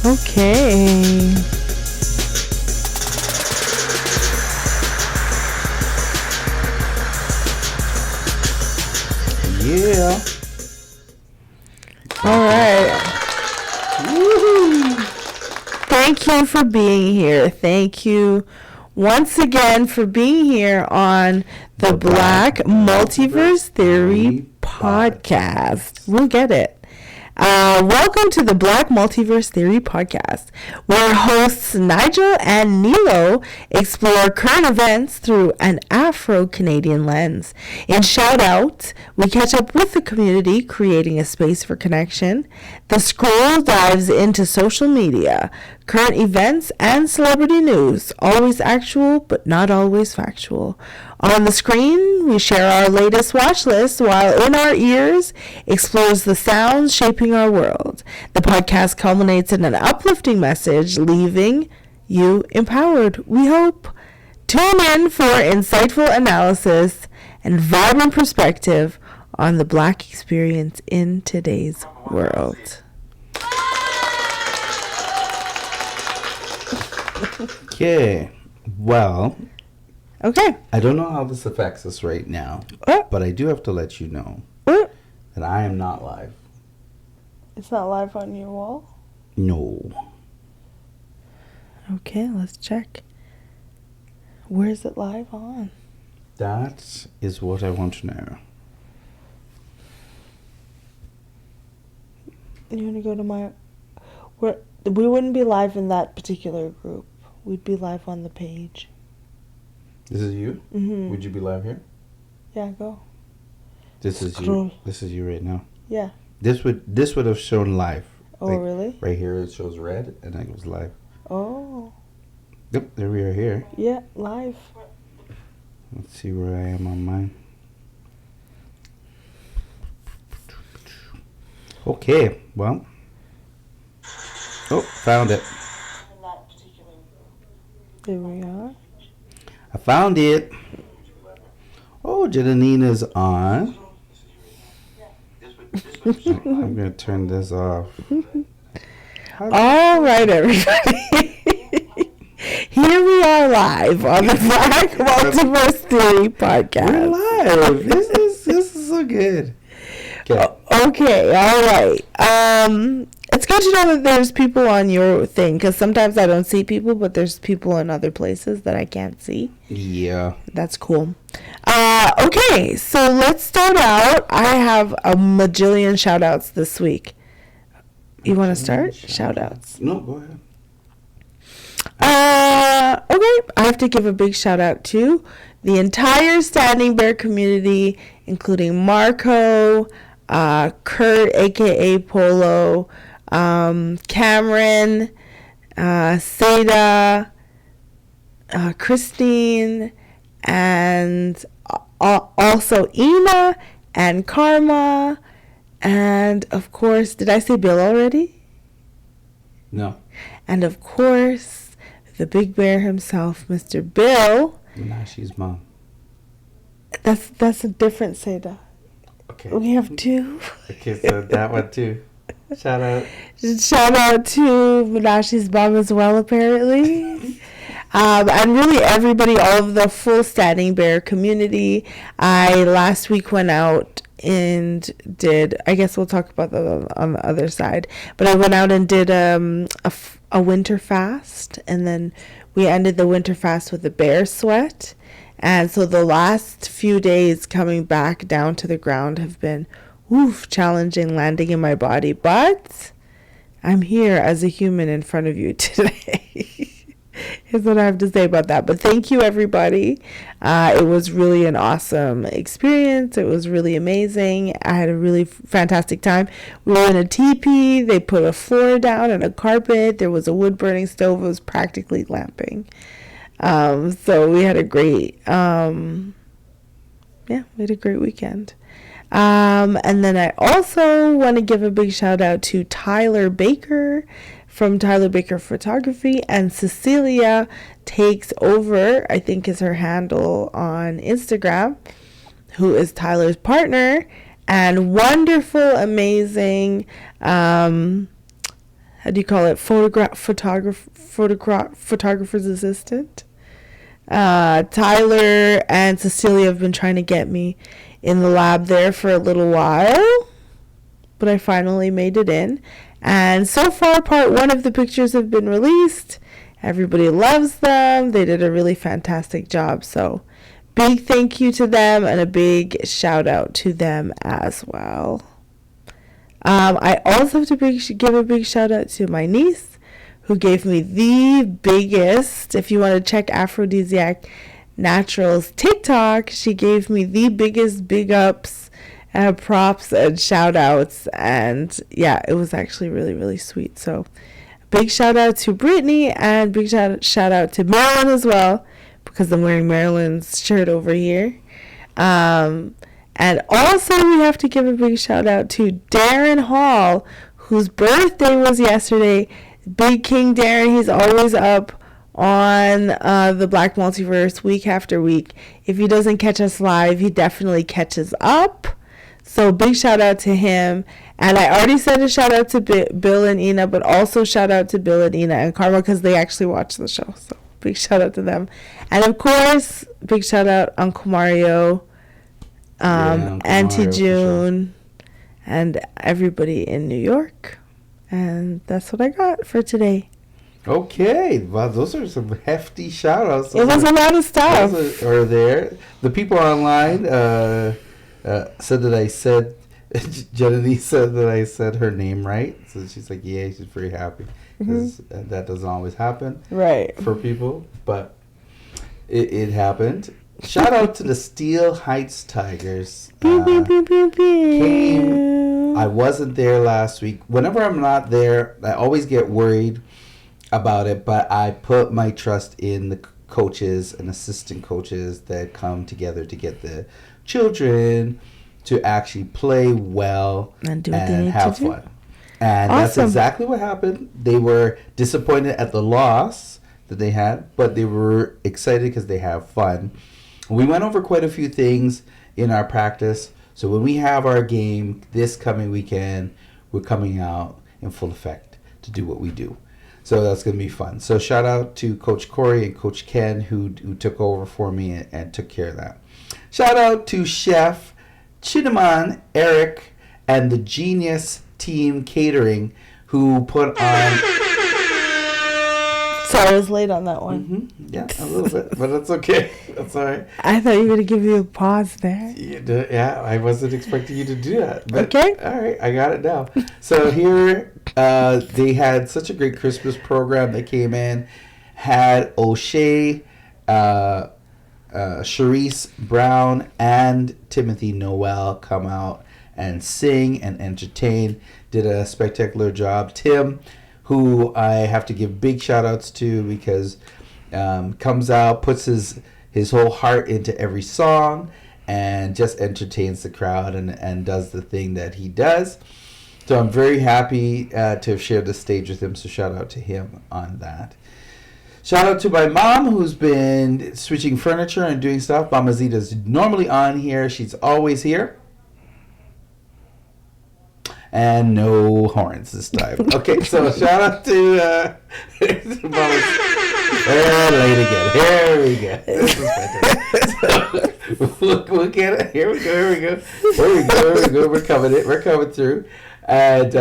Okay. Yeah. All right. Woo-hoo. Thank you for being here. Thank you once again for being here on the Black Multiverse Theory podcast. We'll get it. Welcome to the Black Multiverse Theory podcast, where hosts Nigel and Nilo explore current events through an Afro-Canadian lens. In Shout Out, we catch up with the community, creating a space for connection. The Scroll dives into social media, current events, and celebrity news, always actual but not always factual. On the screen, we share our latest watch list, while in our ears explores the sounds shaping our world. The podcast culminates in an uplifting message, leaving you empowered, we hope. Tune in for insightful analysis and vibrant perspective on the Black experience in today's world. Okay. Well, Okay. I don't know how this affects us right now, but I do have to let you know that I am not live. It's not live on your wall? No. Okay, let's check. Where is it live on? That is what I want to know. You want to go to my... We wouldn't be live in that particular group. We'd be live on the page. This is you? Mm-hmm. Would you be live here? Yeah, go. This is Scroll. you. This is you right now. Yeah. This would have shown live. Oh, like, really? Right here it shows red, and then it goes live. Oh. Yep, there we are here. Yeah, live. Let's see where I am on mine. Okay, well. Oh, found it. There we are. I found it. Oh, Janina's on. I'm going to turn this off. All right, everybody. Here we are live on the Black Multiverse Theory podcast. We're live. This is so good. Okay, all right. It's good to know that there's people on your thing, because sometimes I don't see people, but there's people in other places that I can't see. Yeah. That's cool. Okay, so let's start out. I have a majillion shout-outs this week. You want to start? Shout-outs. No, go ahead. Okay, I have to give a big shout-out to the entire Standing Bear community, including Marco, Kurt, a.k.a. Polo, Cameron, Seda, Christine, and also Ina and Karma, and of course, did I say Bill already? No. And of course, the big bear himself, Mr. Bill. Nah, she's mom. That's a different Seda. Okay. We have two. Okay, so that one too. Shout out. Shout out to Menashe's mom as well, apparently. And really everybody, all of the full Standing Bear community. I last week went out and did, I guess we'll talk about that on the other side, but I went out and did a winter fast, and then we ended the winter fast with a bear sweat. And so the last few days coming back down to the ground have been challenging, landing in my body, but I'm here as a human in front of you today. Is what I have to say about that. But thank you, everybody. It was really an awesome experience. It was really amazing. I had a really fantastic time. We were in a teepee. They put a floor down and a carpet. There was a wood burning stove. It was practically glamping. So we had a great, weekend. And then I also want to give a big shout out to Tyler Baker from Tyler Baker Photography, and Cecilia Takes Over, I think is her handle on Instagram, who is Tyler's partner and wonderful, amazing how do you call it, photographer's assistant. Tyler and Cecilia have been trying to get me in the lab there for a little while, but I finally made it in. And so far, part 1 of the pictures have been released. Everybody loves them. They did a really fantastic job. So big thank you to them and a big shout out to them as well. I also have to give a big shout out to my niece, who gave me the biggest, if you want to check Aphrodisiac Naturals TikTok, she gave me the biggest big ups, props and shout outs. And yeah, it was actually really, really sweet. So big shout out to Brittany and big shout out to Marilyn as well, because I'm wearing Marilyn's shirt over here. And also we have to give a big shout out to Darren Hall, whose birthday was yesterday. Big King Darren, he's always up on the Black Multiverse week after week. If he doesn't catch us live, he definitely catches up. So big shout out to him. And I already said a shout out to Bill and Ina, but also shout out to Bill and Ina and Karma, because they actually watch the show. So big shout out to them. And of course, big shout out Uncle Mario, Auntie June, sure, and everybody in New York. And that's what I got for today. Okay. Wow, those are some hefty shout-outs. It was a lot of stuff. Are there. The people online said that I said, Jenny said that I said her name right. So she's like, yeah, she's very happy. Because that doesn't always happen. Right. For people. But it happened. Shout out to the Steel Heights Tigers. I wasn't there last week. Whenever I'm not there, I always get worried about it, but I put my trust in the coaches and assistant coaches that come together to get the children to actually play well and have fun. And that's exactly what happened. They were disappointed at the loss that they had, but they were excited because they have fun. We went over quite a few things in our practice. So when we have our game this coming weekend, we're coming out in full effect to do what we do. So that's going to be fun. So shout out to Coach Corey and Coach Ken who took over for me and took care of that. Shout out to Chef Chinaman, Eric, and the Genius Team Catering who put on... Sorry, I was late on that one. Mm-hmm. Yeah, a little bit, but that's okay. That's all right. I thought you were going to give me a pause there. Yeah, I wasn't expecting you to do that. But okay. All right, I got it now. So here, they had such a great Christmas program that came in. Had O'Shea, Sharice Brown, and Timothy Noel come out and sing and entertain. Did a spectacular job. Tim, who I have to give big shout outs to because comes out, puts his whole heart into every song and just entertains the crowd and does the thing that he does. So I'm very happy to have shared the stage with him, so shout out to him on that. Shout out to my mom who's been switching furniture and doing stuff. Mama Zita's normally on here. She's always here. And no horns this time. Okay, so shout out to Mama. Late again. Here we go. This is fantastic. We'll get it. Here we go. We're coming through. And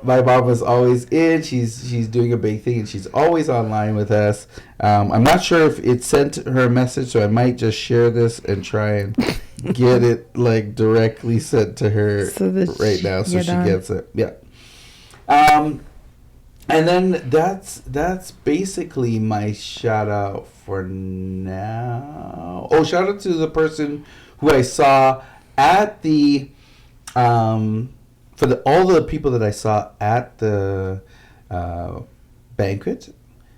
my mom was always in. She's doing a big thing, and she's always online with us. I'm not sure if it sent her a message, so I might just share this and try and get it like directly sent to her right now, so she gets it. Yeah. And then that's basically my shout out for now. Oh, shout out to the person who I saw at the all the people that I saw at the banquet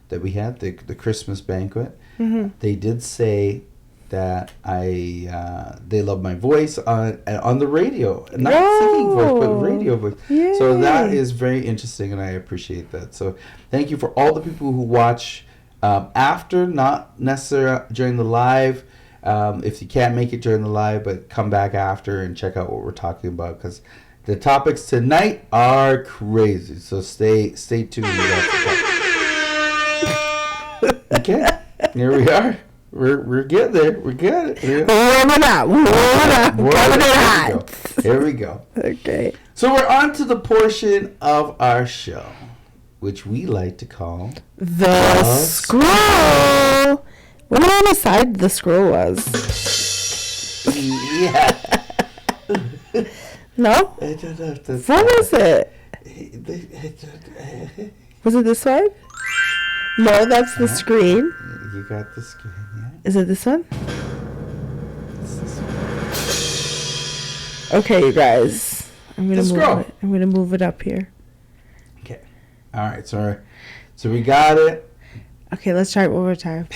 that we had, the Christmas banquet. Mm-hmm. They did say that they love my voice on the radio, not singing voice, but radio voice. Yay. So that is very interesting, and I appreciate that. So thank you for all the people who watch after, not necessarily during the live. If you can't make it during the live, but come back after and check out what we're talking about, because The topics tonight are crazy, so stay tuned. Okay, here we are. We're getting there. We're good. Warming up. Coming in hot. Here we go. Okay. So we're on to the portion of our show, which we like to call The Scroll. Wonder on the side the scroll was. Yeah. No? I don't know if that's What was it? Was it this one? No, that's the screen. You got the screen, yeah? Is it this one? It's this one. Okay, you guys. I'm gonna move it up here. Okay. All right. So we got it. Okay, let's try it one more time.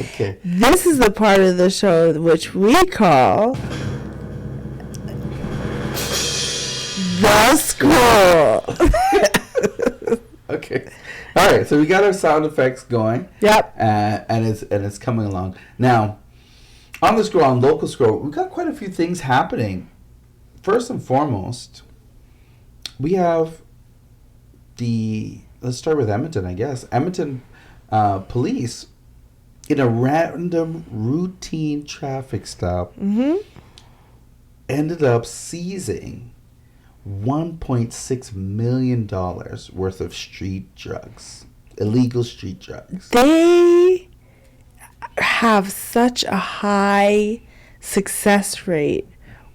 Okay. This is the part of the show which we call The Scroll. Okay. All right. So we got our sound effects going. Yep. And it's coming along now. On the scroll, on local scroll, we've got quite a few things happening. First and foremost, we have let's start with Edmonton, I guess. Edmonton police, in a random routine traffic stop, ended up seizing $1.6 million worth of street drugs, illegal street drugs. They have such a high success rate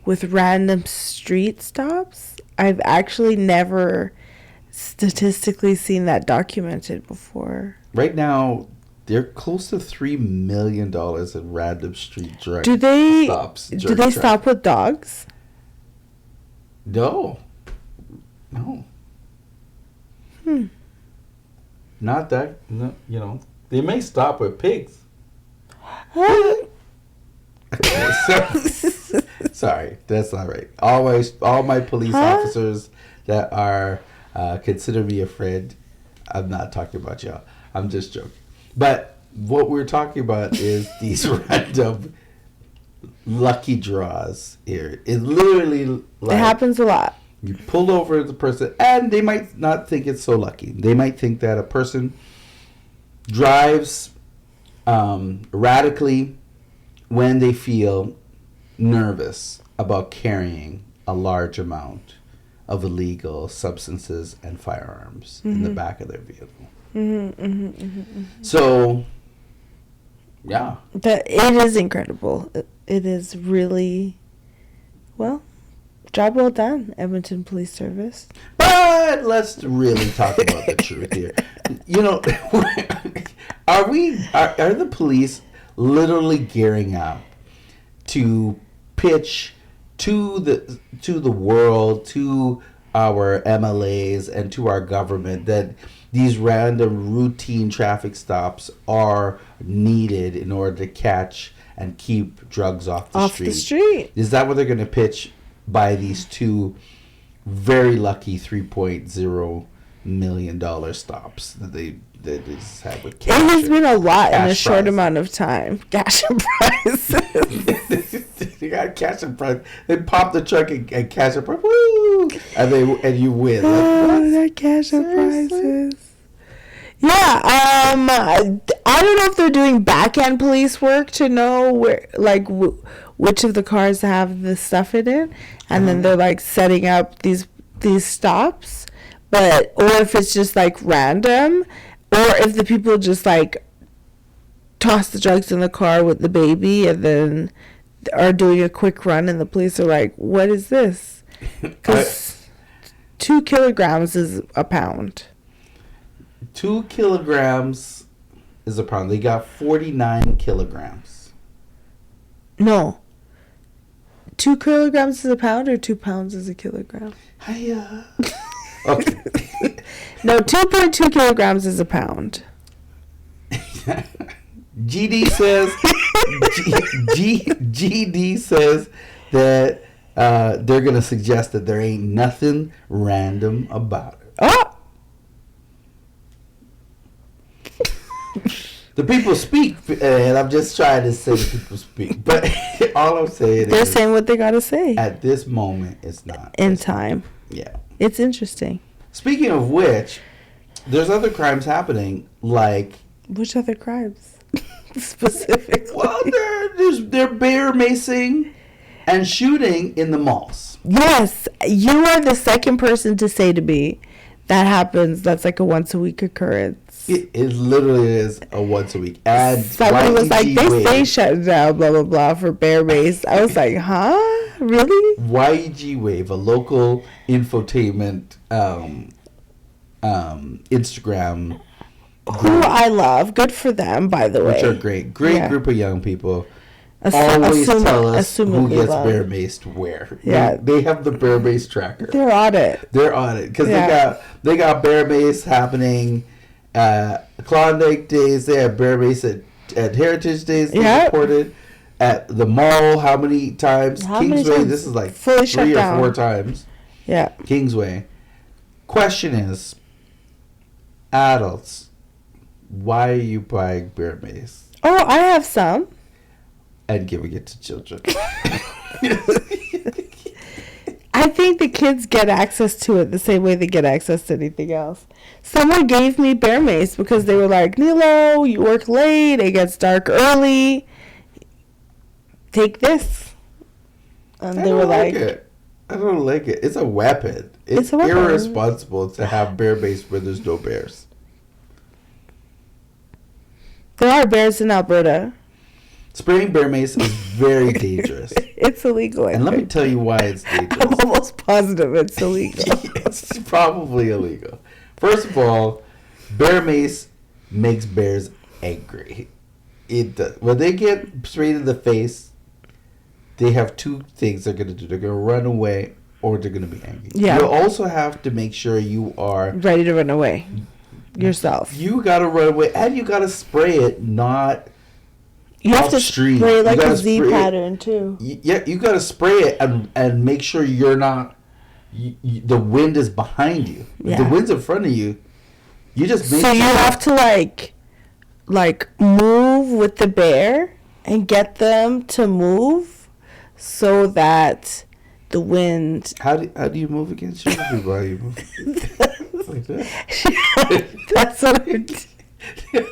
with random street stops. I've actually never statistically seen that documented before. Right now, they're close to $3 million in random street drug stops. Do they stop with dogs? No. Not that. No, they may stop with pigs. Sorry, that's not right. All my police officers that are consider me a friend. I'm not talking about y'all. I'm just joking. But what we're talking about is these random lucky draws here. It literally It happens a lot. You pull over the person, and they might not think it's so lucky. They might think that a person drives erratically when they feel nervous about carrying a large amount of illegal substances and firearms in the back of their vehicle. So, yeah. It is incredible. It is really, well, job well done, Edmonton Police Service. But let's really talk about the truth here. Are the police literally gearing up to pitch to the world, to our MLAs and to our government that these random routine traffic stops are needed in order to catch and keep drugs off the street? Is that what they're going to pitch by these two very lucky $3.0 million stops that they just had with cash? It has been a lot in a short prize. amount of time. Cash and prizes. You got cash and prize. They pop the truck and cash and prize. Woo! And you win. That cash and prizes. Yeah, I don't know if they're doing back-end police work to know where, which of the cars have the stuff in it, and then they're like setting up these stops, or if it's just like random, or if the people just like toss the drugs in the car with the baby and then are doing a quick run, and the police are like, "What is this?" Because 2 kilograms is a pound. 2 kilograms is a pound. They got 49 kilograms. No. 2 kilograms is a pound, or 2 pounds is a kilogram? Hiya. Okay. No, 2.2 kilograms is a pound. GD says GD says that they're gonna suggest that there ain't nothing random about it. Oh! The people speak, and I'm just trying to say the people speak. But all I'm saying They're is... saying what they got to say. At this moment, it's not. In time. Yeah. It's interesting. Speaking of which, there's other crimes happening, like... Which other crimes? Specifically. Well, they're bear macing and shooting in the malls. Yes. You are the second person to say to me that happens. That's like a once-a-week occurrence. It literally is a once a week. And somebody was like, they stay shut down, blah, blah, blah, for bear mace. I was like, huh? Really? YG Wave, a local infotainment Instagram group. Who I love. Good for them, by the way. Which are great. Great group of young people. Tell us who gets bear maced where. Yeah. They have the bear mace tracker. They're on it. Because they got bear mace happening Klondike Days. They have bear mace at Heritage Days. They reported at the mall. How many times? Kingsway. This is like fully 3 or 4 times. Yeah. Kingsway. Question is, adults, why are you buying bear mace? Oh, I have some. And giving it to children. I think the kids get access to it the same way they get access to anything else. Someone gave me bear mace because they were like, Nilo, you work late, it gets dark early. Take this. And they were like... I don't like it. It's a weapon. It's irresponsible to have bear mace where there's no bears. There are bears in Alberta. Spraying bear mace is very dangerous. It's illegal. And let me tell you why it's dangerous. I'm almost positive it's illegal. It's probably illegal. First of all, bear mace makes bears angry. It does. When they get sprayed in the face, they have 2 things they're going to do. They're going to run away or they're going to be angry. Yeah. You also have to make sure you are... ready to run away yourself. You got to run away and you got to spray it, not... You have to spray like a Z pattern too. Yeah, you got to spray it and make sure you're not... the wind is behind you. Yeah. If the wind's in front of you, you just make So you have to like move with the bear and get them to move so that the wind... How do you move against your everybody? Like that? That's what I'm...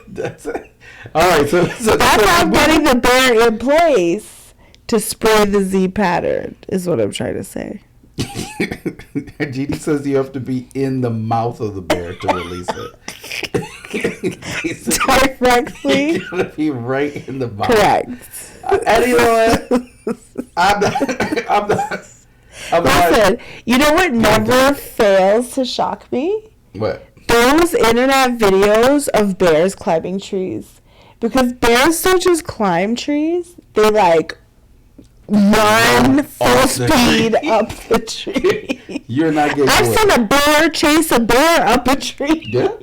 That's it. All right, so that's how I'm getting the bear in place to spray the Z pattern, is what I'm trying to say. Jeannie says you have to be in the mouth of the bear to release it. Directly? You gotta be right in the mouth. Correct. And you know what? I'm not. Listen, you know what never fails to shock me? What? Those internet videos of bears climbing trees. Because bears don't just climb trees, they like run full speed up the tree. You're not getting I've seen a bear chase a bear up a tree. Yeah.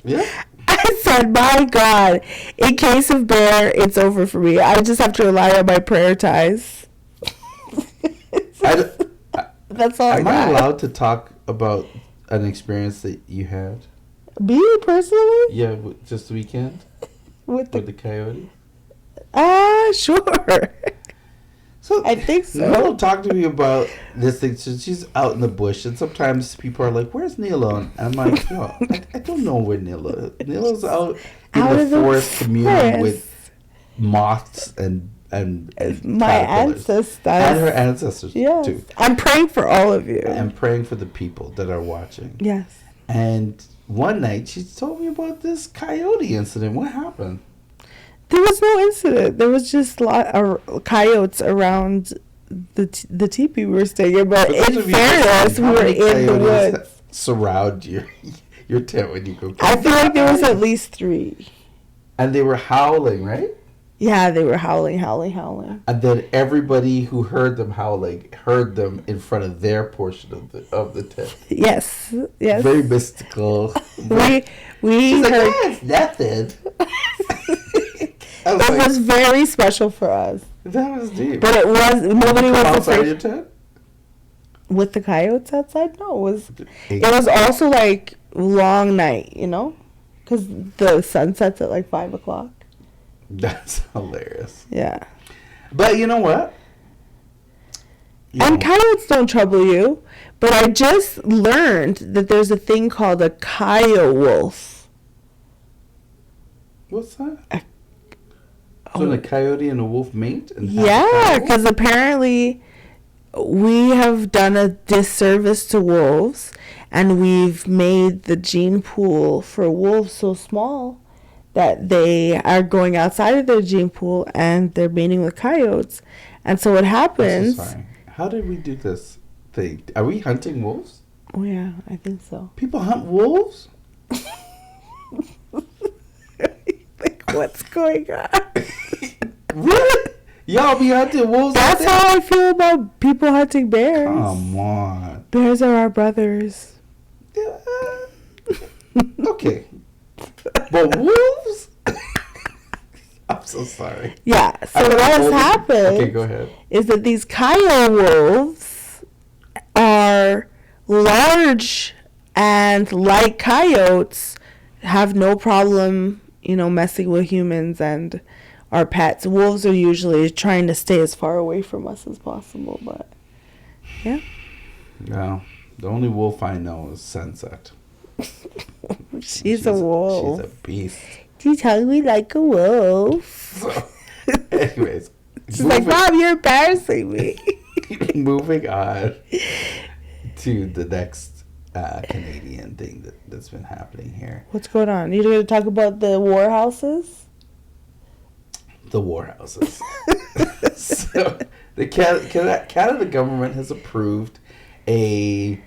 Yeah. I said, my God, in case of bear, it's over for me. I just have to rely on my prayer ties. That's all I got. Am I allowed to talk about an experience that you had? Me personally? Yeah, just the weekend? With the coyote? Sure. So I think so. Nilo talked to me about this thing. So she's out in the bush, and sometimes people are like, "Where's Nilo?" And I'm like, "No, I don't know where Nilo is. Nilo's out in the forest communing with moths and my ancestors and her ancestors too." I'm praying for all of you. I'm praying for the people that are watching. Yes. And one night she told me about this coyote incident. What happened? There was no incident. There was just a lot of coyotes around the teepee we were staying in. But in fairness, we were in the woods. Surround your tent when you go. I feel like there was at least 3. And they were howling, right? Yeah, they were howling. And then everybody who heard them howling heard them in front of their portion of the tent. Yes. Very mystical. we She's heard. Like, it's nothing. It was very special for us. That was deep. But nobody was outside your tent? With the coyotes outside? No, it was also like long night, Because the sun sets at like 5 o'clock. That's hilarious. Yeah. But you know what? And coyotes don't trouble you. But I just learned that there's a thing called a coyote wolf. What's that? So a coyote and a wolf mate? Yeah, because apparently we have done a disservice to wolves, and we've made the gene pool for wolves so small that they are going outside of their gene pool and they're mating with coyotes. And so what happens... I'm so sorry. How did we do this thing? Are we hunting wolves? Oh, yeah, I think so. People hunt wolves? Like, what's going on? Really? Y'all be hunting wolves? That's how I feel about people hunting bears. Come on. Bears are our brothers. Okay. But wolves? I'm so sorry. Yeah, so what has happened go ahead. Is that these coyote wolves are large and, like coyotes, have no problem, messing with humans and our pets. Wolves are usually trying to stay as far away from us as possible, but yeah. No, the only wolf I know is Sunset. She's a wolf. She's a beast. She tells me like a wolf. So, anyways. She's like, Mom, you're embarrassing me. Moving on to the next Canadian thing that's been happening here. What's going on? You're going to talk about the war houses? The war houses. So the Canada government has approved a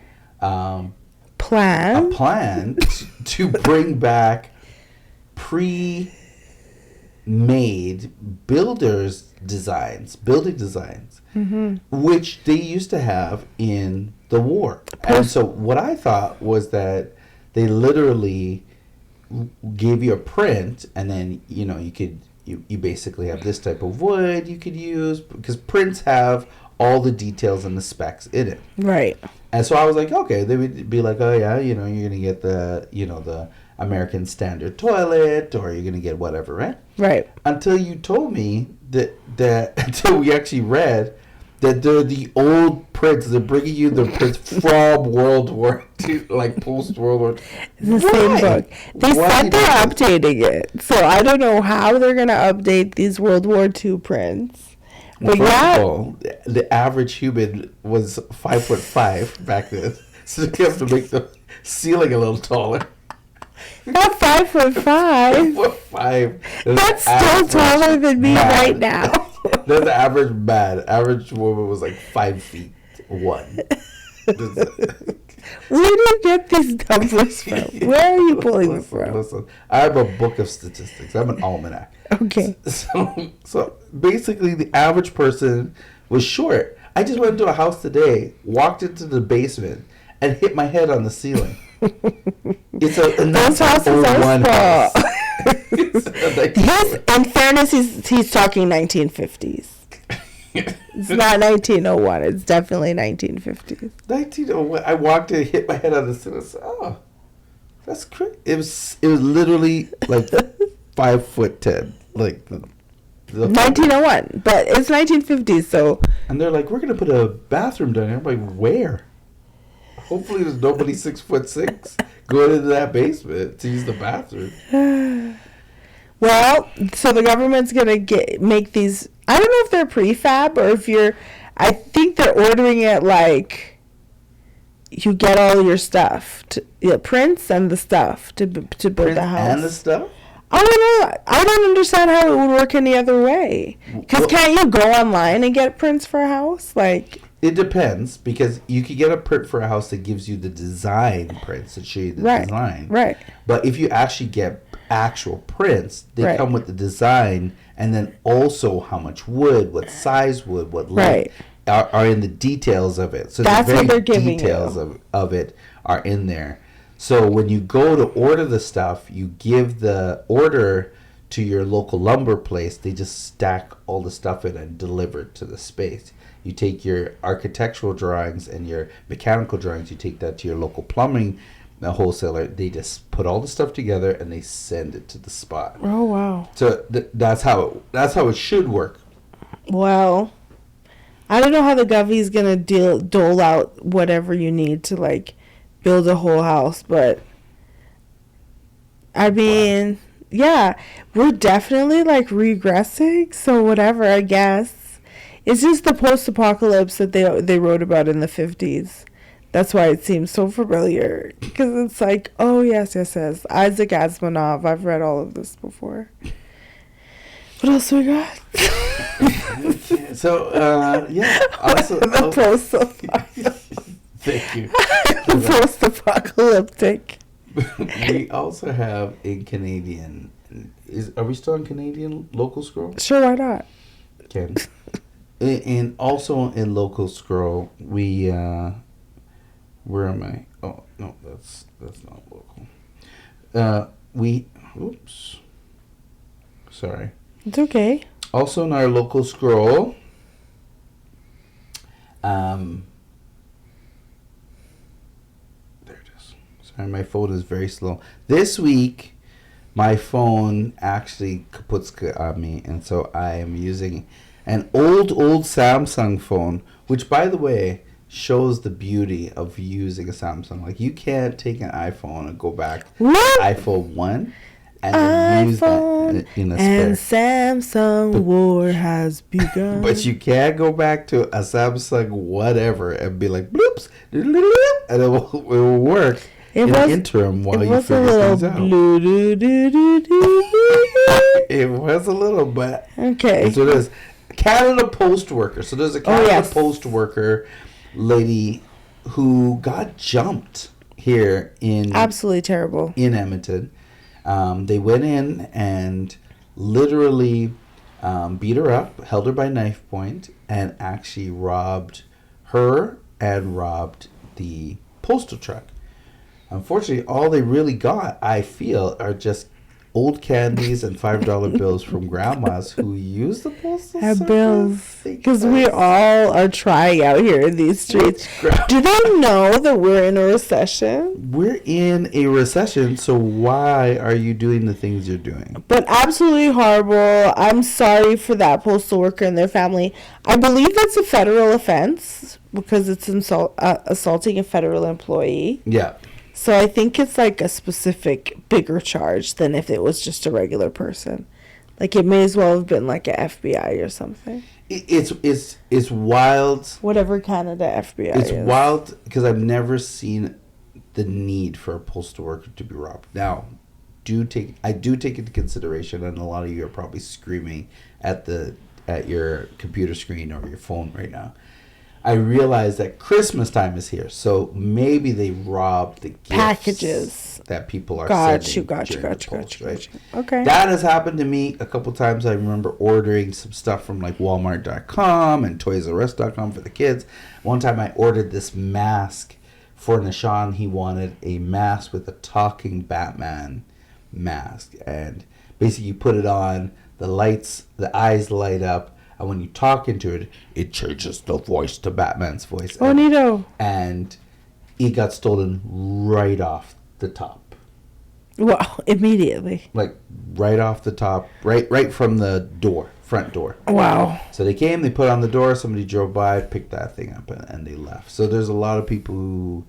plan to bring back pre-made building designs, mm-hmm. which they used to have in the war. And so what I thought was that they literally gave you a print, and then you basically have this type of wood you could use, because prints have all the details and the specs in it. Right. And so I was like, okay, they would be like, oh yeah, you're going to get the American standard toilet, or you're going to get whatever, right? Right. Until you told me that until we actually read that they're the old prints. They're bringing you the prints from World War II, like post-World War II. It's the same book. They said they're updating it. So I don't know how they're going to update these World War II prints. Well, first of all, the average human was 5'5" back then. So they have to make the ceiling a little taller. Not 5'5". 5'5". That's still taller than me right now. That's the average man. Average woman was like 5'1". Where do you get these numbers from? Where are you pulling them from? Listen, I have a book of statistics. I'm an almanac. Okay. So basically, the average person was short. I just went into a house today, walked into the basement, and hit my head on the ceiling. Those houses are small. In fairness, he's talking 1950s. It's not 1901. It's definitely 1950s. 1901. I walked in, hit my head on the ceiling. Said, oh, that's crazy. It was literally like 5'10", like the 1901, but it's 1950s. So. And they're like, we're gonna put a bathroom down here. I'm like, where? Hopefully, there's nobody 6'6" going into that basement to use the bathroom. Well, so the government's gonna make these. I don't know if they're prefab or if you're. I think they're ordering it like. You get all your stuff, prints and the stuff to build the house. And the stuff. I don't know. I don't understand how it would work any other way. Because can't you go online and get prints for a house? Like. It depends, because you could get a print for a house that gives you the design prints that show you the design. Right. But if you actually get actual prints, they come with the design, and then also how much wood, what size wood, what length are in the details of it. So that's the very what they're giving details of it are in there. So when you go to order the stuff, you give the order to your local lumber place. They just stack all the stuff in and deliver it to the space. You take your architectural drawings and your mechanical drawings, you take that to your local plumbing a wholesaler. They just put all the stuff together and they send it to the spot. Oh wow. So that's how it should work. Well, I don't know how the Govey's gonna dole out whatever you need to like build a whole house, but I mean, yeah, we're definitely like regressing. So whatever, I guess. It's just the post-apocalypse that they wrote about in the 50s. That's why it seems so familiar, because it's like, oh yes, Isaac Asimov. I've read all of this before. What else we got? So, yeah. Also, the post-apocalyptic. Thank you. The post-apocalyptic. We also have a Canadian. Are we still on Canadian local scroll? Sure, why not? Okay. And also in local scroll, we where am I? Oh no, that's not local. Oops. Sorry. It's okay. Also in our local scroll, there it is. Sorry, my phone is very slow. This week, my phone actually kaputska on me, and so I am using an old Samsung phone, which, by the way, shows the beauty of using a Samsung. Like, you can't take an iPhone and go back to iPhone 1 and then use that in a spare. And Samsung war has begun. But you can't go back to a Samsung whatever and be like, bloops, and it will work in the interim while you figure things out. It was a little, but okay. So there's Canada Post worker. So there's a Canada Post worker lady who got jumped here in absolutely terrible in Edmonton. They went in and literally beat her up, held her by knife point, and actually robbed her and robbed the postal truck. Unfortunately, all they really got, I feel, are just old candies and $5 bills from grandmas who use the postal service. Bills. Because we all are trying out here in these streets. Do they know that we're in a recession? We're in a recession, so why are you doing the things you're doing? But absolutely horrible. I'm sorry for that postal worker and their family. I believe that's a federal offense because it's assaulting a federal employee. Yeah. So I think it's like a specific bigger charge than if it was just a regular person. Like it may as well have been like a FBI or something. It's wild. Whatever Canada FBI is. It's wild because I've never seen the need for a postal worker to be robbed. Now, I do take into consideration, and a lot of you are probably screaming at your computer screen or your phone right now. I realize that Christmas time is here, so maybe they robbed the gifts packages that people are sending. Got you. Right? Okay. That has happened to me a couple times. I remember ordering some stuff from like Walmart.com and ToysRUs.com for the kids. One time I ordered this mask for Nishan. He wanted a mask with a talking Batman mask, and basically you put it on, the eyes light up. And when you talk into it, it changes the voice to Batman's voice. Oh, neato. And it got stolen right off the top. Wow, immediately. Like, right off the top, right from the front door. Wow. So they came, they put on the door, somebody drove by, picked that thing up, and they left. So there's a lot of people who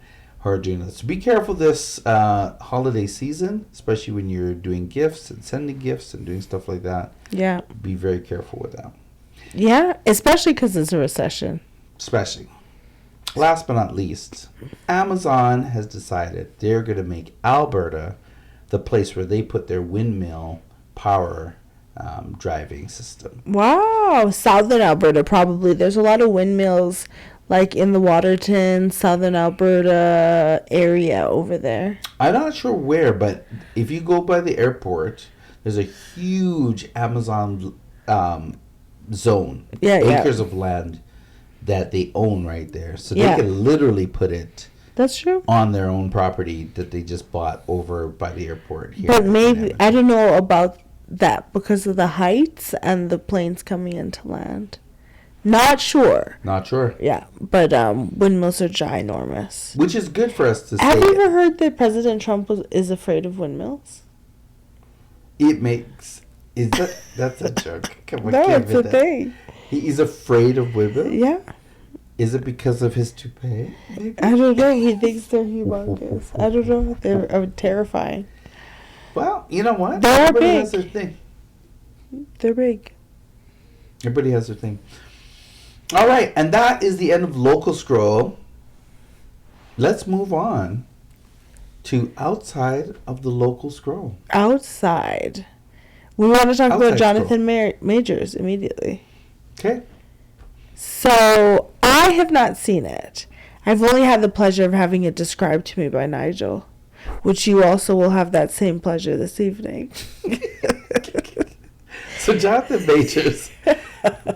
are doing this. So be careful this holiday season, especially when you're doing gifts and sending gifts and doing stuff like that. Yeah. Be very careful with that. Yeah, especially because it's a recession. Especially. Last but not least, Amazon has decided they're going to make Alberta the place where they put their windmill power driving system. Wow. Southern Alberta, probably. There's a lot of windmills, like in the Waterton, Southern Alberta area over there. I'm not sure where, but if you go by the airport, there's a huge Amazon zone, acres of land that they own right there, so they can literally put it that's true on their own property that they just bought over by the airport here. But maybe I don't know about that because of the heights and the planes coming into land. Not sure. Not sure. Yeah, but windmills are ginormous. Which is good for us to say. Have you ever heard that President Trump is afraid of windmills? It makes... That's a joke. Come on, No, give it's me a that. thing. He's afraid of windmills? Yeah. Is it because of his toupee? Maybe? I don't know. He thinks they're humongous. I don't know. They're terrifying. Well, you know what? They're Everybody big. has their thing. They're big. Everybody has their thing. All right, and that is the end of Local Scroll. Let's move on to outside of the Local Scroll. Outside. We want to talk Outside about Jonathan Majors immediately. Okay. So, I have not seen it. I've only had the pleasure of having it described to me by Nigel, which you also will have that same pleasure this evening. So Jonathan Majors,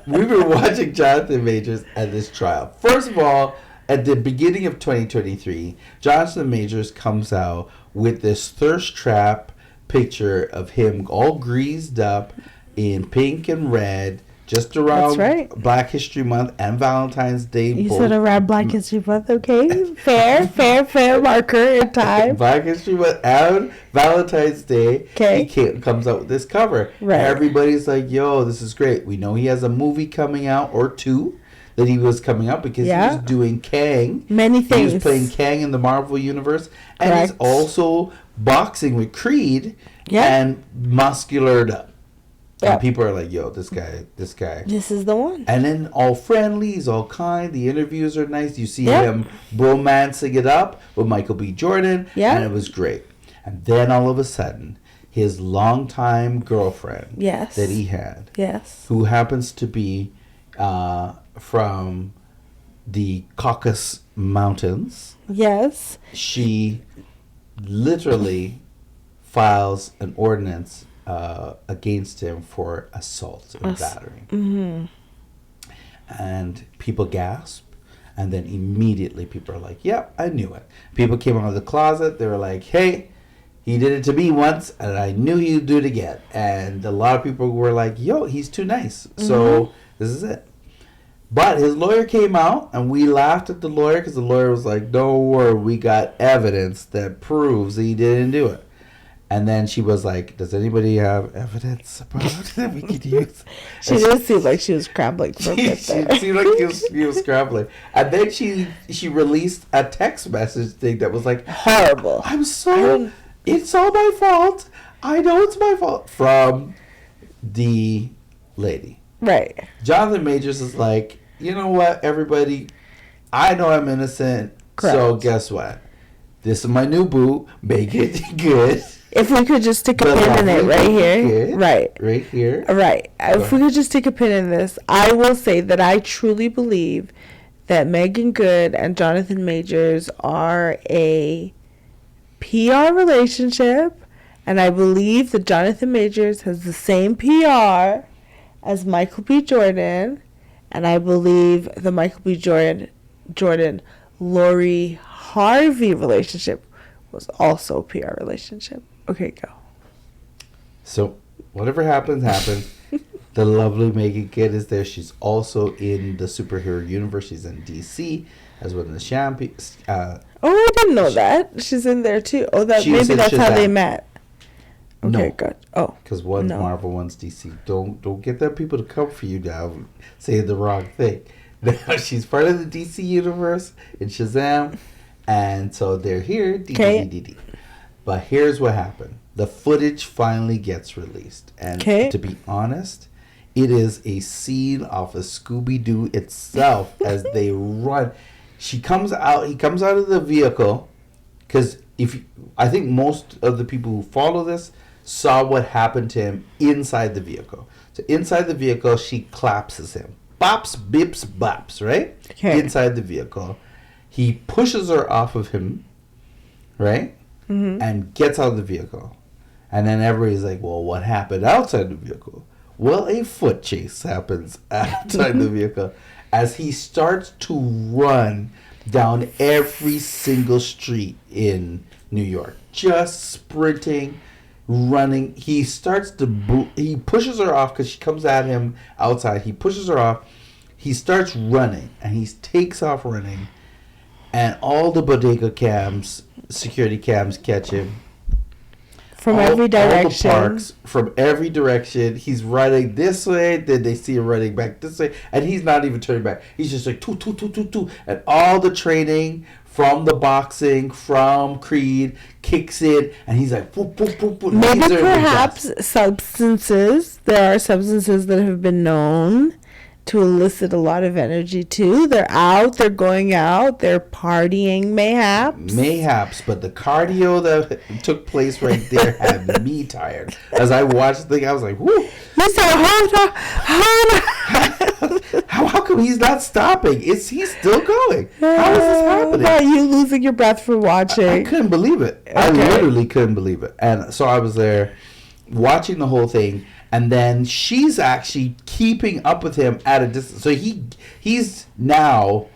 we were watching Jonathan Majors at this trial. First of all, at the beginning of 2023, Jonathan Majors comes out with this thirst trap picture of him all greased up in pink and red, just around That's right. Black History Month and Valentine's Day. You said around Black History Month, okay? Fair marker in time. Black History Month and Valentine's Day. Okay. He comes out with this cover. Right. Everybody's like, yo, this is great. We know he has a movie coming out or two that he was coming out because he was doing Kang. Many things. He was playing Kang in the Marvel Universe. And Correct. he's also boxing with Creed and musculared up. Yep. And people are like, yo, this guy. This is the one. And then all friendly, he's all kind. The interviews are nice. You see him romancing it up with Michael B. Jordan. Yeah. And it was great. And then all of a sudden, his longtime girlfriend that he had, who happens to be from the Caucasus Mountains. Yes. She literally files an ordinance against him for assault and battery. Mm-hmm. And people gasp. And then immediately people are like, yep, I knew it. People came out of the closet. They were like, hey, he did it to me once, and I knew he'd do it again. And a lot of people were like, yo, he's too nice. Mm-hmm. So this is it. But his lawyer came out, and we laughed at the lawyer because the lawyer was like, don't worry, we got evidence that proves that he didn't do it. And then she was like, does anybody have evidence about it that we could use? She did seem like she was scrambling for a bit there. She seemed like she was scrambling. And then she released a text message thing that was like, horrible. It's all my fault. I know it's my fault. From the lady. Right. Jonathan Majors is like, you know what, everybody? I know I'm innocent. Correct. So guess what? This is my new boo. Make it good. If we could just stick a pin in it right here. Right. Right here. Right. If we could just stick a pin in this, I will say that I truly believe that Megan Good and Jonathan Majors are a PR relationship. And I believe that Jonathan Majors has the same PR as Michael B. Jordan. And I believe the Michael B. Jordan Lori Harvey relationship was also a PR relationship. Okay, go. So, whatever happens. The lovely Megan Good is there. She's also in the superhero universe. She's in DC as one of the champions. I didn't know that. She's in there too. Oh, maybe that's how they met. Okay, good. Oh, because one's Marvel, one's DC. Don't get them people to come for you now, saying the wrong thing. No, she's part of the DC universe in Shazam, and so they're here. But here's what happened. The footage finally gets released. And to be honest, it is a scene off of Scooby-Doo itself as they run. He comes out of the vehicle, because I think most of the people who follow this saw what happened to him inside the vehicle. So inside the vehicle, she clapses him. Bops, bips, bops, right? Okay. Inside the vehicle. He pushes her off of him, right? Mm-hmm. And gets out of the vehicle. And then everybody's like, well, what happened outside the vehicle? Well, a foot chase happens outside the vehicle as he starts to run down every single street in New York. Just sprinting, running. He starts to he pushes her off because she comes at him outside. He pushes her off. he starts running, and he takes off running, and all the bodega cams, security cams catch him. From every direction. All the parks, from every direction. He's running this way, then they see him running back this way, and he's not even turning back. He's just like, toot. And all the training from the boxing, from Creed, kicks in, and he's like, boop. Maybe perhaps substances. There are substances that have been known to elicit a lot of energy too. They're out, they're going out, they're partying, mayhaps. But the cardio that took place right there had me tired. As I watched the thing, I was like, whoo. You said, how come he's not stopping? He's still going? How is this happening? About you losing your breath for watching. I couldn't believe it. Okay. I literally couldn't believe it. And so I was there watching the whole thing. And then she's actually keeping up with him at a distance. So he's now,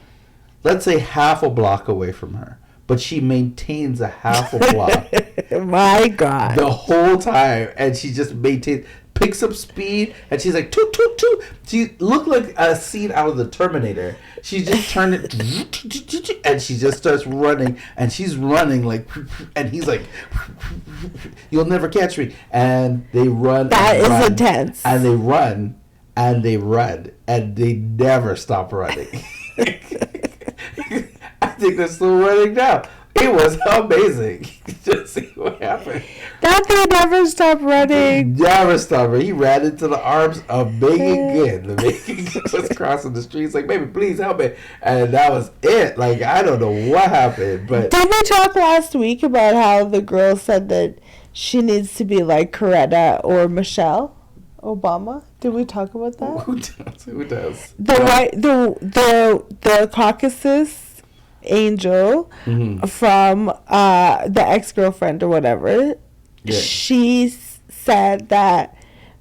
let's say, half a block away from her. But she maintains a half a block. My God. The whole time. And she just picks up speed. And she's like, toot. She looked like a scene out of the Terminator. She just turned it. And she just starts running. And she's running like. And he's like, you'll never catch me. And they run. That is intense. And they run. And they run. And they never stop running. I think they're still running now. It was amazing. Just see what happened. That they never stopped running. Never stopped. He ran into the arms of Megan Good. The Megan Good was crossing the street. He's like, baby, please help me. And that was it. Like, I don't know what happened. But did we talk last week about how the girl said that she needs to be like Coretta or Michelle Obama? Did we talk about that? Who does? The Caucasus angel from the ex-girlfriend or whatever. Yeah. She said that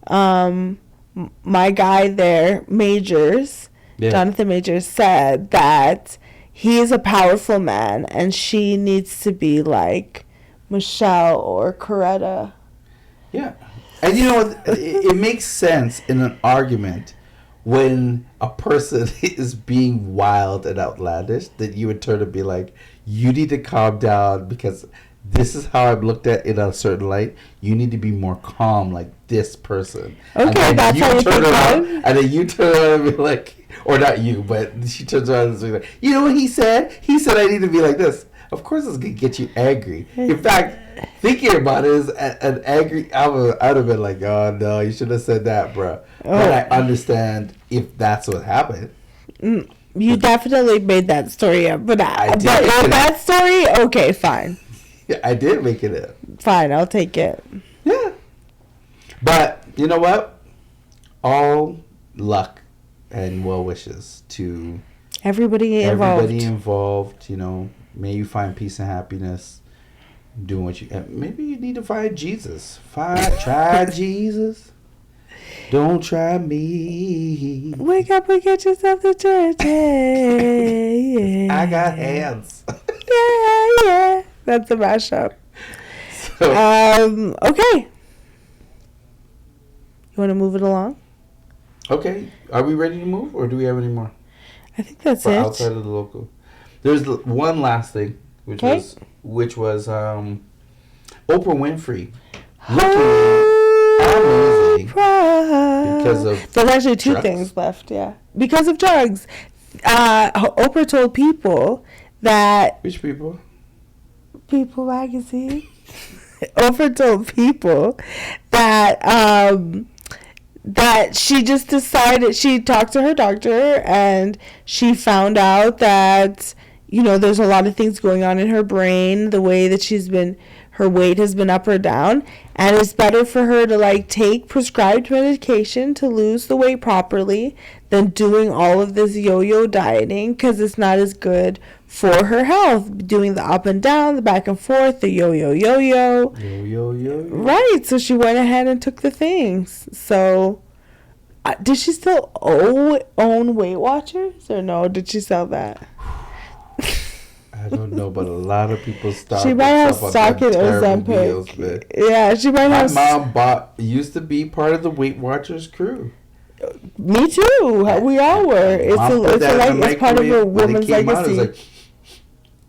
my guy there, Jonathan Majors, said that he is a powerful man and she needs to be like Michelle or Coretta. Yeah. And you know, it makes sense in an argument when a person is being wild and outlandish, that you would turn and be like, you need to calm down because this is how I'm looked at in a certain light. You need to be more calm like this person. Okay, that's how you turn around. And then you turn around and be like, or not you, but she turns around and is like, you know what he said? He said I need to be like this. Of course it's going to get you angry. In fact, thinking about it is an angry, I would have been like, oh no, you should have said that, bro. But I understand if that's what happened. You definitely made that story up. But that story, okay, fine. Yeah, I did make it up. Fine, I'll take it. Yeah. But you know what? All luck and well wishes to everybody involved, you know. May you find peace and happiness doing what you... Maybe you need to find Jesus. Try Jesus. Don't try me. Wake up and get yourself to church. Yeah. I got hands. Yeah. That's a mashup. So, okay. You want to move it along? Okay. Are we ready to move, or do we have any more? I think that's it. Outside of the local. There's one last thing, which was Oprah Winfrey looking amazing because of there's actually two drugs. Things left, yeah, because of drugs. Oprah told People that which People magazine. Oprah told People that that she just decided, she talked to her doctor and she found out that, you know, there's a lot of things going on in her brain, the way that her weight has been up or down, and it's better for her to like take prescribed medication to lose the weight properly than doing all of this yo-yo dieting, because it's not as good for her health, doing the up and down, the back and forth, the yo-yo. Right, so she went ahead and took the things. So did she still own Weight Watchers, or no, did she sell that? I don't know, but a lot of people stock. She might have stock in Ozempic. Yeah, she might have. My mom used to be part of the Weight Watchers crew. Me too. We all were. It's part of a woman's legacy.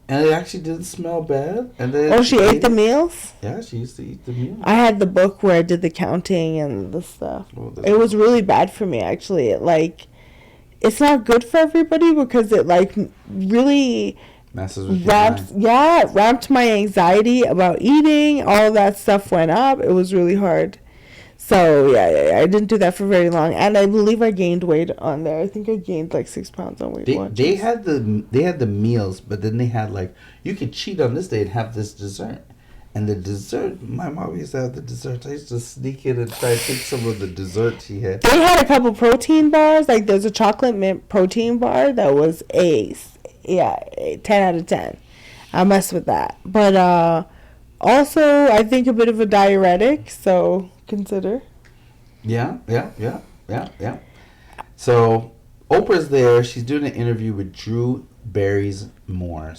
And it actually didn't smell bad. And then she ate the meals? Yeah, she used to eat the meals. I had the book where I did the counting and the stuff. It was really bad for me, actually. It's not good for everybody because it, really messes with it ramped my anxiety about eating. All of that stuff went up. It was really hard. So, yeah, I didn't do that for very long. And I believe I gained weight on there. I think I gained 6 pounds on Weight Watchers. They had the meals, but then they had you could cheat on this day and have this dessert. And the dessert, my mom used to have the dessert. I used to sneak in and try to take some of the dessert she had. They had a couple protein bars. There's a chocolate mint protein bar that was ace. Yeah, 10 out of 10. I messed with that. But also, I think a bit of a diuretic, so consider. Yeah. So, Oprah's there. She's doing an interview with Drew Barrymore.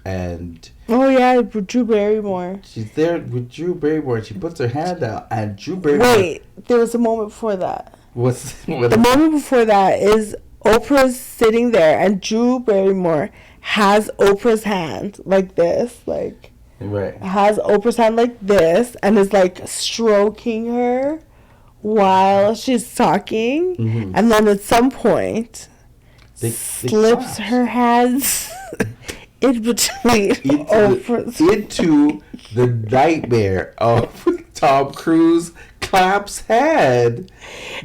And Drew Barrymore. She's there with Drew Barrymore. She puts her hand out, and Drew Barrymore. Wait, there was a moment before that. The moment before that is Oprah's sitting there, and Drew Barrymore has Oprah's hand like this, right. Has Oprah's hand like this, and is stroking her while she's talking, and then at some point, they slips her hands. In between into the nightmare of Tom Cruise claps head.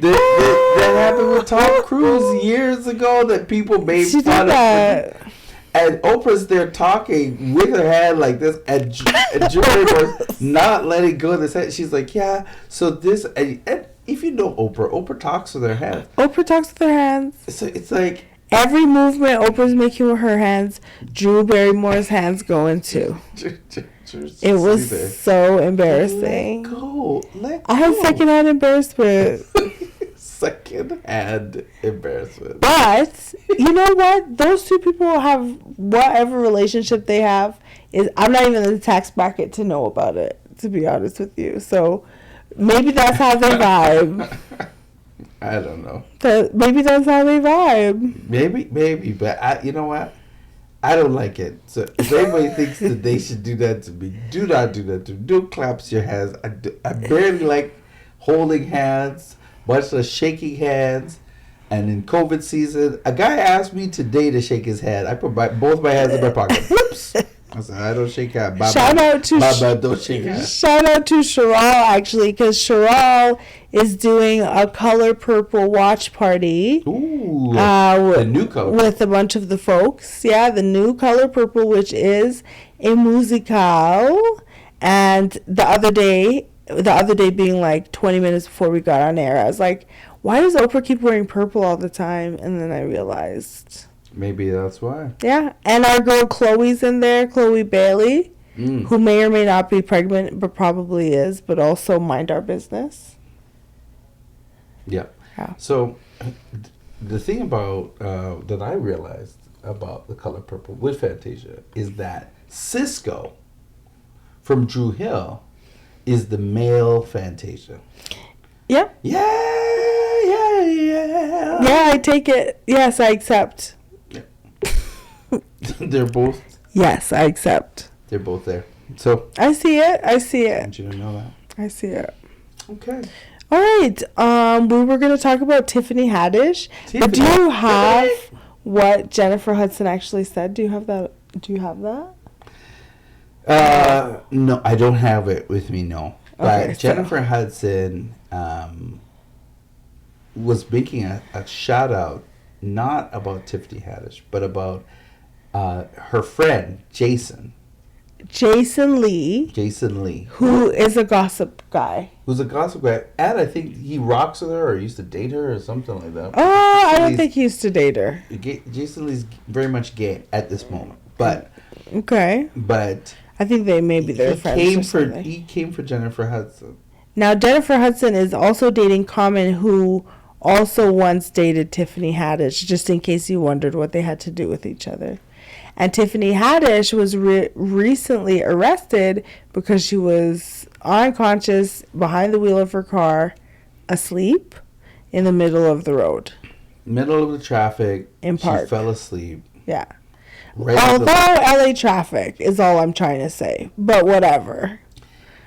That happened with Tom Cruise years ago that people made fun of. And Oprah's there talking with her hand like this, and Julie was not letting go of this head. She's like, yeah, so this, and if you know Oprah talks with her hands. Oprah talks with her hands. So it's like, every movement Oprah's making with her hands, Drew Barrymore's hands go into. It was so embarrassing. Let go. I had secondhand embarrassment. Secondhand embarrassment. But, you know what? Those two people have whatever relationship they have. I'm not even in the tax bracket to know about it, to be honest with you. So, maybe that's how they vibe. I don't know. Maybe that's how they vibe. Maybe, but you know what? I don't like it. So if anybody thinks that they should do that to me, do not do that to me. Don't clap your hands. I barely like holding hands, much less shaking hands. And in COVID season, a guy asked me today to shake his hand. I put both my hands in my pocket. Whoops. I said, I don't shake hands. Shout out to Cheryl, actually, because Cheryl is doing a Color Purple watch party. Ooh, the new color. With a bunch of the folks. Yeah, the new Color Purple, which is a musical. And the other day being 20 minutes before we got on air, I was like, why does Oprah keep wearing purple all the time? And then I realized... maybe that's why. Yeah, and our girl Chloe's in there, Chloe Bailey, who may or may not be pregnant, but probably is, but also mind our business. Yeah. So, the thing about, that I realized about the Color Purple with Fantasia is that Cisco from Drew Hill is the male Fantasia. Yep. Yeah. Yeah, I take it. Yes, I accept. They're both. Yes, I accept. They're both there. So I see it. I want you to know that. I see it. Okay. All right. We were going to talk about Tiffany Haddish. But do you have what Jennifer Hudson actually said? Do you have that? No, I don't have it with me. No. But Okay, Jennifer Hudson was making a shout out, not about Tiffany Haddish, but about her friend Jason Lee, who is a gossip guy. And I think he rocks with her or used to date her or something like that. Oh, I don't think he used to date her. Jason Lee's very much gay at this moment, but okay. But I think they may be their friends. He came for Jennifer Hudson. Now Jennifer Hudson is also dating Common, who also once dated Tiffany Haddish, just in case you wondered what they had to do with each other. And Tiffany Haddish was recently arrested because she was unconscious behind the wheel of her car, asleep in the middle of the road. Middle of the traffic. In She Park. fell asleep. Yeah. Right at Although LA traffic is all I'm trying to say. But whatever.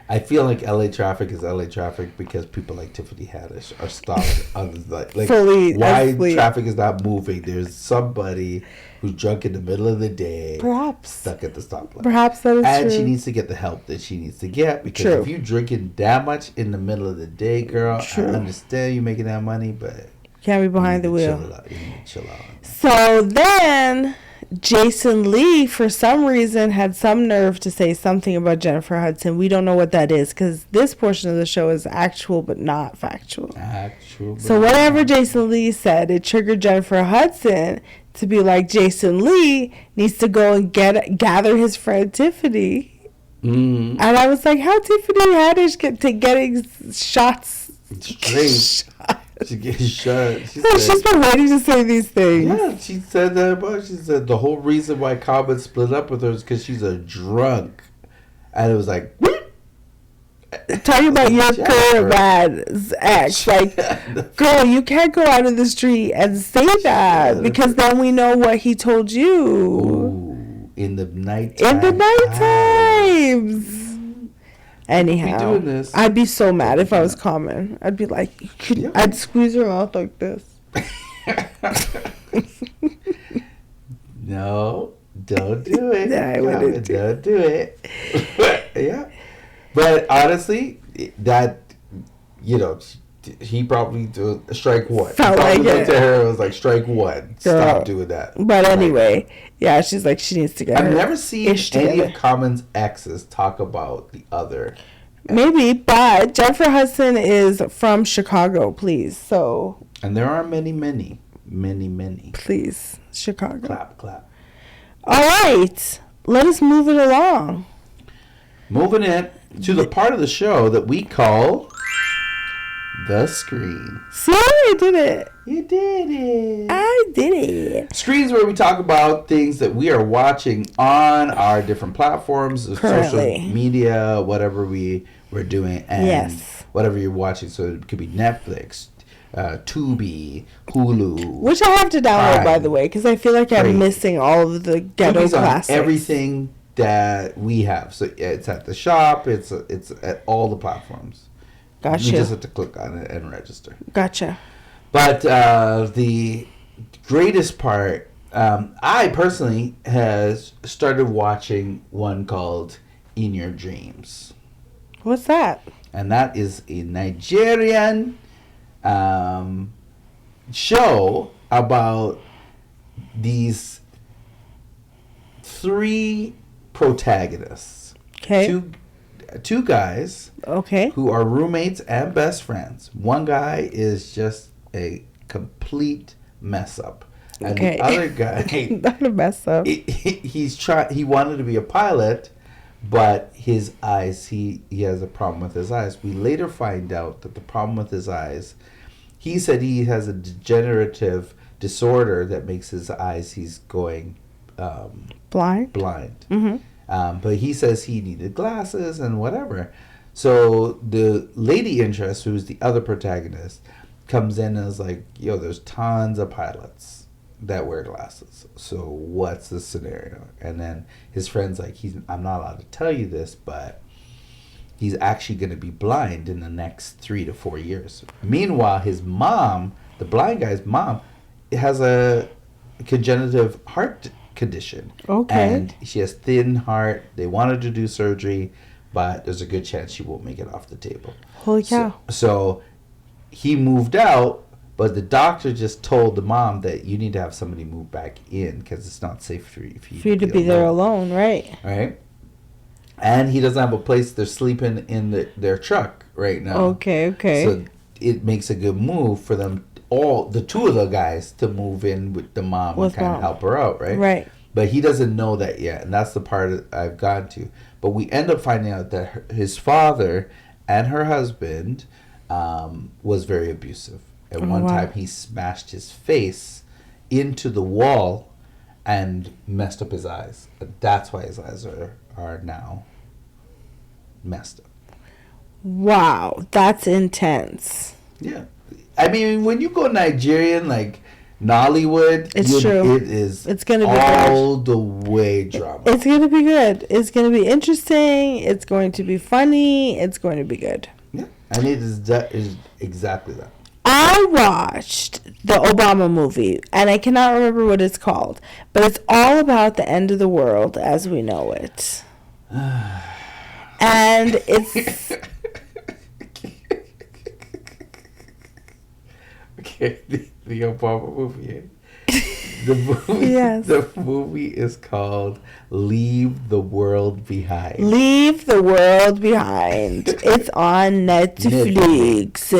I feel like LA traffic is LA traffic because people like Tiffany Haddish are stopped on like Fully why asleep. traffic is not moving. There's somebody who's drunk in the middle of the day, Perhaps. stuck at the stoplight. Perhaps that is And true. she needs to get the help that she needs to get because True. if you're drinking that much in the middle of the day, girl, True. I understand you making that money, but Can't be behind the you need to wheel. chill out. You need to chill out. So then Jason Lee, for some reason, had some nerve to say something about Jennifer Hudson. We don't know what that is because this portion of the show is actual but not factual. Actual. So whatever Jason Lee said, it triggered Jennifer Hudson to be like, Jason Lee needs to go and gather his friend Tiffany. Mm-hmm. And I was like, how Tiffany Haddish get to getting shots Straight. She gets shot. She's been waiting to say these things. Yeah, she said that about. She said the whole reason why Common split up with her is because she's a drunk, and it was like, talking about your Jennifer. current man's ex, like, girl, you can't go out in the street and say that because then we know what he told you ooh, in the night. in the night times. Anyhow, doing this. I'd be so mad if I was Common. I'd be like, Yeah. I'd squeeze her mouth like this. No, don't do it. I wouldn't do Don't do it. Yeah, but honestly, that he probably do strike one. Felt He probably like looked it. at her and was like, strike one. Girl. Stop doing that. But anyway, yeah, she's like, she needs to get I've her never seen ish any together. of Common's exes talk about the other. Maybe, but Jennifer Hudson is from Chicago, please. So, And there are many. please, Chicago. Clap, clap. All right, let us move it along. Moving it to the part of the show that we call the screen. See, I did it. You did it. I did it. Screens where we talk about things that we are watching on our different platforms, Currently. social media, whatever we're doing, and Yes. whatever you're watching. So it could be Netflix, Tubi, Hulu. Which I have to download, Prime. by the way, because I feel like I'm Great. missing all of the ghetto Tubi's on classics. everything that we have. So it's at the shop. It's at all the platforms. Gotcha. You just have to click on it and register. Gotcha. But the greatest part, I personally has started watching one called In Your Dreams. What's that? And that is a Nigerian show about these three protagonists. Okay. Two guys Okay. who are roommates and best friends. One guy is just a complete mess up. And Okay. the other guy, Not a mess up. he wanted to be a pilot, but his eyes, he has a problem with his eyes. We later find out that the problem with his eyes, he said he has a degenerative disorder that makes his eyes, he's going Blind? blind. Mm-hmm. But he says he needed glasses and whatever. So the lady interest, who's the other protagonist, comes in and is like, yo, there's tons of pilots that wear glasses. So what's the scenario? And then his friend's like, I'm not allowed to tell you this, but he's actually going to be blind in the next 3 to 4 years. Meanwhile, his mom, the blind guy's mom, has a congenital heart condition. Okay. And she has thin heart. They wanted to do surgery, but there's a good chance she won't make it off the table. Holy cow. So he moved out, but the doctor just told the mom that you need to have somebody move back in because it's not safe for you to be there alone, right? Right? And he doesn't have a place. They're sleeping in their truck right now. Okay. So it makes a good move for them, the two of the guys, to move in with the mom With and kind mom. of help her out, right? Right. But he doesn't know that yet, and that's the part that I've gotten to. But we end up finding out that his father and her husband was very abusive. And one wow. time he smashed his face into the wall and messed up his eyes. And that's why his eyes are now messed up. Wow, that's intense. Yeah. I mean, when you go Nigerian, like, Nollywood, It's true. It is. It's gonna be all the way drama. It's gonna be good. It's gonna be interesting. It's going to be funny. It's going to be good. Yeah, and it is exactly that. I watched the Obama movie, and I cannot remember what it's called, but it's all about the end of the world as we know it. And it's... Okay, the Obama movie. The movie, yes. The movie is called Leave the World Behind. Leave the World Behind. It's on Netflix.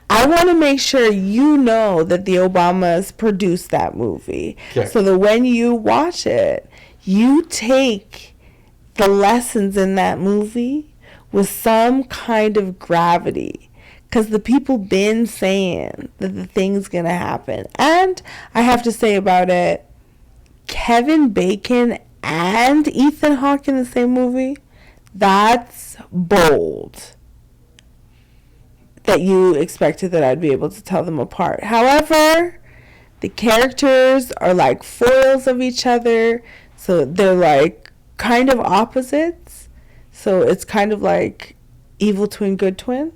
I want to make sure you know that the Obamas produced that movie. Okay. So that when you watch it, you take the lessons in that movie with some kind of gravity. Because the people been saying that the thing's going to happen. And I have to say about it, Kevin Bacon and Ethan Hawke in the same movie, that's bold. That you expected that I'd be able to tell them apart. However, the characters are like foils of each other. So they're like kind of opposites. So it's kind of like evil twin, good twin.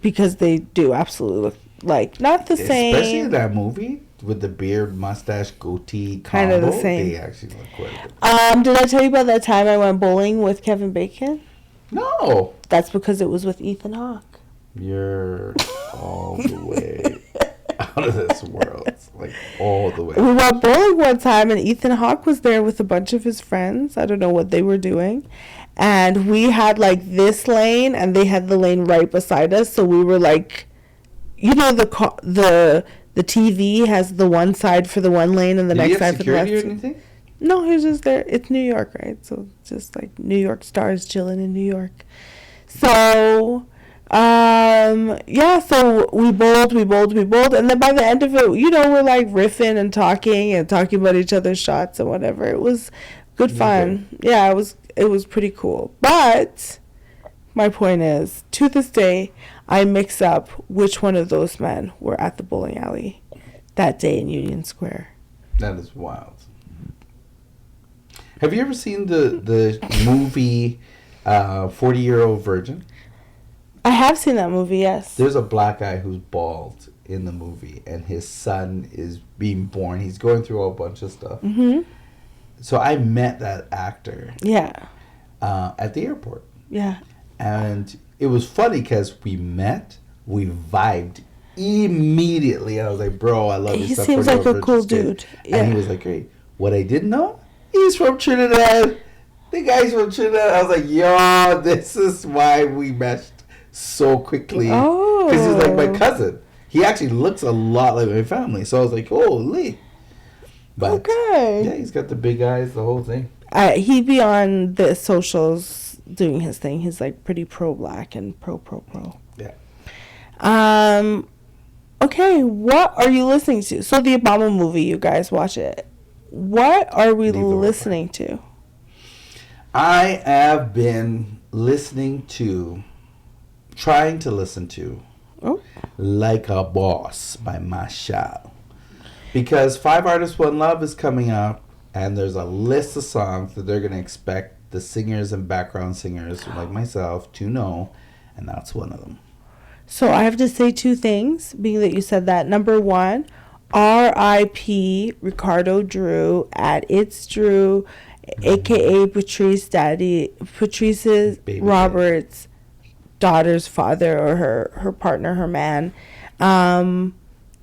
Because they do absolutely look like not the same. Especially in that movie with the beard, mustache, goatee combo. Kind of the same. They actually look quite good. Did I tell you about that time I went bowling with Kevin Bacon? No. That's because it was with Ethan Hawke. You're all the way out of this world. Like all the way. We went bowling one time and Ethan Hawke was there with a bunch of his friends. I don't know what they were doing. And we had like this lane and they had the lane right beside us. So we were like, you know, the TV has the one side for the one lane and the next side for the left. Did he have security or anything? No, he was just there. It's New York, right? So just like New York stars chilling in New York. So, yeah, so we bowled. And then by the end of it, you know, we're like riffing and talking about each other's shots and whatever. It was good fun. Okay. Yeah, it was pretty cool. But my point is, to this day, I mix up which one of those men were at the bowling alley that day in Union Square. That is wild. Have you ever seen the movie 40-Year-Old Virgin? I have seen that movie, yes. There's a black guy who's bald in the movie, and his son is being born. He's going through a bunch of stuff. Mm-hmm. So I met that actor. Yeah. At the airport. Yeah. And it was funny because we met, we vibed immediately. And I was like, bro, I love you. He seems like a cool dude. Yeah. And he was like, great. What I didn't know, he's from Trinidad. The guy's from Trinidad. I was like, yo, this is why we meshed so quickly. Oh. Because he's like my cousin. He actually looks a lot like my family. So I was like, holy. But, okay. Yeah, he's got the big eyes, the whole thing. He be on the socials doing his thing. He's like pretty pro-black and pro. Yeah. Okay, what are you listening to? So the Obama movie, you guys watch it. What are we listening to? I have been trying to listen to Like a Boss by Mashal. Because 5 Artists, 1 Love is coming up, and there's a list of songs that they're going to expect the singers and background singers like myself to know, and that's one of them. So I have to say 2 things, being that you said that. Number 1, R.I.P. Ricardo Drew at It's Drew, a.k.a. Patrice's Baby Roberts' daughter's father, or her partner, her man,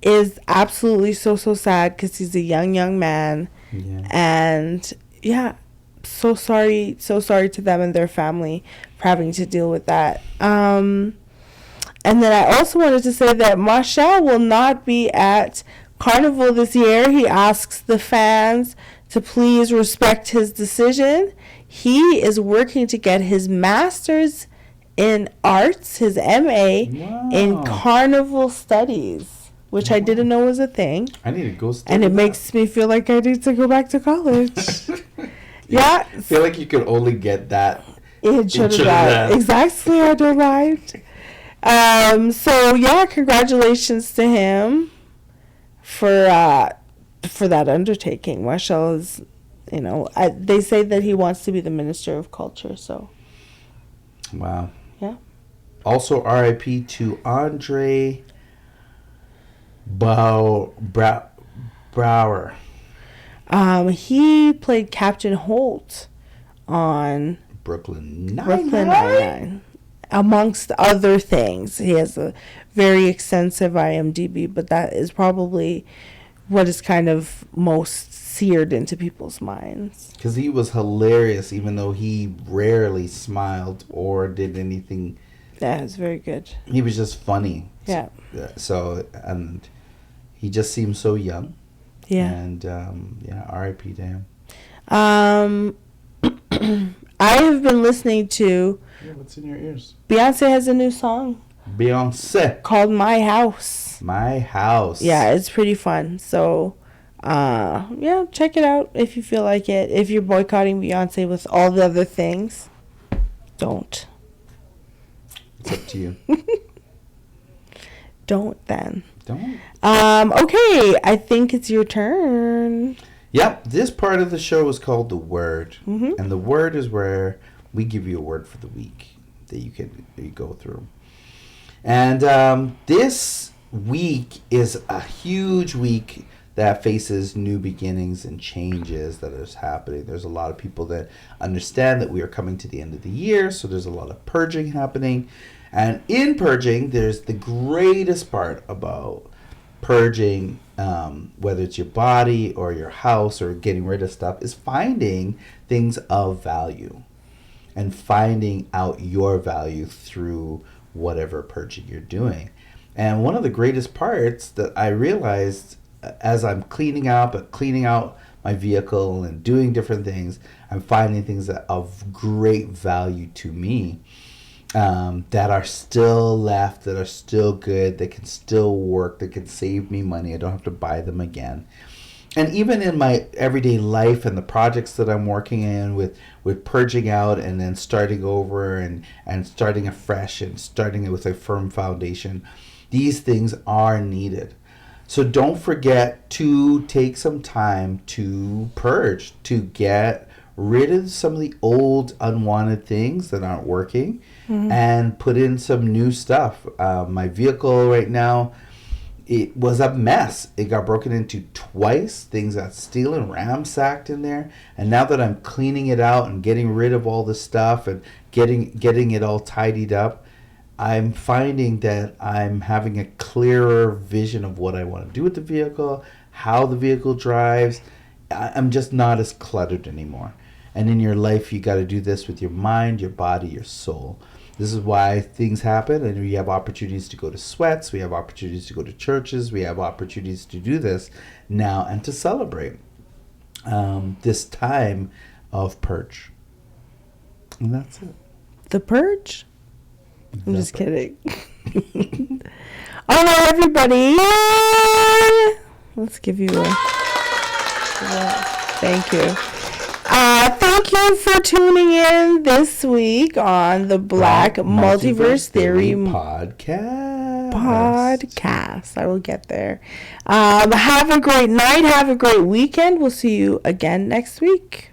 is absolutely so sad because he's a young man. Yeah. And yeah, so sorry to them and their family for having to deal with that. And then I also wanted to say that Marshall will not be at Carnival this year. He asks the fans to please respect his decision. He is working to get his master's in arts, his MA, in carnival studies, which I didn't know was a thing. I need to go study and it makes me feel like I need to go back to college. Yeah. I feel like you could only get that in Trinidad. Exactly, I don't mind. So yeah, congratulations to him for that undertaking. Marshall is, they say that he wants to be the Minister of Culture. So, wow. Yeah. Also, R.I.P. to Andre Braugher. He played Captain Holt on Brooklyn Nine-Nine, amongst other things. He has a very extensive IMDb, but that is probably what is kind of most seared into people's minds. Because he was hilarious, even though he rarely smiled or did anything. Yeah, it's very good. He was just funny. Yeah. So, and he just seemed so young. Yeah. And, R.I.P. to him. I have been listening to... Yeah, what's in your ears? Beyonce has a new song. Beyonce. Called My House. My House. Yeah, it's pretty fun. So, check it out if you feel like it. If you're boycotting Beyonce with all the other things, don't. It's up to you. Don't then. Don't. Okay, I think it's your turn. Yep, this part of the show is called The Word. Mm-hmm. And the Word is where we give you a word for the week that you go through. And this week is a huge week that faces new beginnings and changes that is happening. There's a lot of people that understand that we are coming to the end of the year, so there's a lot of purging happening. And in purging, there's the greatest part about purging, whether it's your body or your house or getting rid of stuff, is finding things of value and finding out your value through whatever purging you're doing. And one of the greatest parts that I realized as I'm cleaning out my vehicle and doing different things, I'm finding things that are of great value to me, that are still left, that are still good, that can still work, that can save me money. I don't have to buy them again. And even in my everyday life and the projects that I'm working in with purging out and then starting over and starting afresh and starting it with a firm foundation, these things are needed. So don't forget to take some time to purge, to get rid of some of the old unwanted things that aren't working, and put in some new stuff. My vehicle right now, it was a mess. It got broken into twice. Things got stolen, ransacked in there. And now that I'm cleaning it out and getting rid of all the stuff and getting it all tidied up, I'm finding that I'm having a clearer vision of what I want to do with the vehicle, how the vehicle drives. I'm just not as cluttered anymore. And in your life, you got to do this with your mind, your body, your soul. This is why things happen, and we have opportunities to go to sweats, we have opportunities to go to churches, we have opportunities to do this now and to celebrate this time of purge. And that's it. The purge? I'm just kidding. All right, everybody. Let's give you a... Thank you. Thank you for tuning in this week on the Black Multiverse Theory podcast. I will get there. Have a great night. Have a great weekend. We'll see you again next week.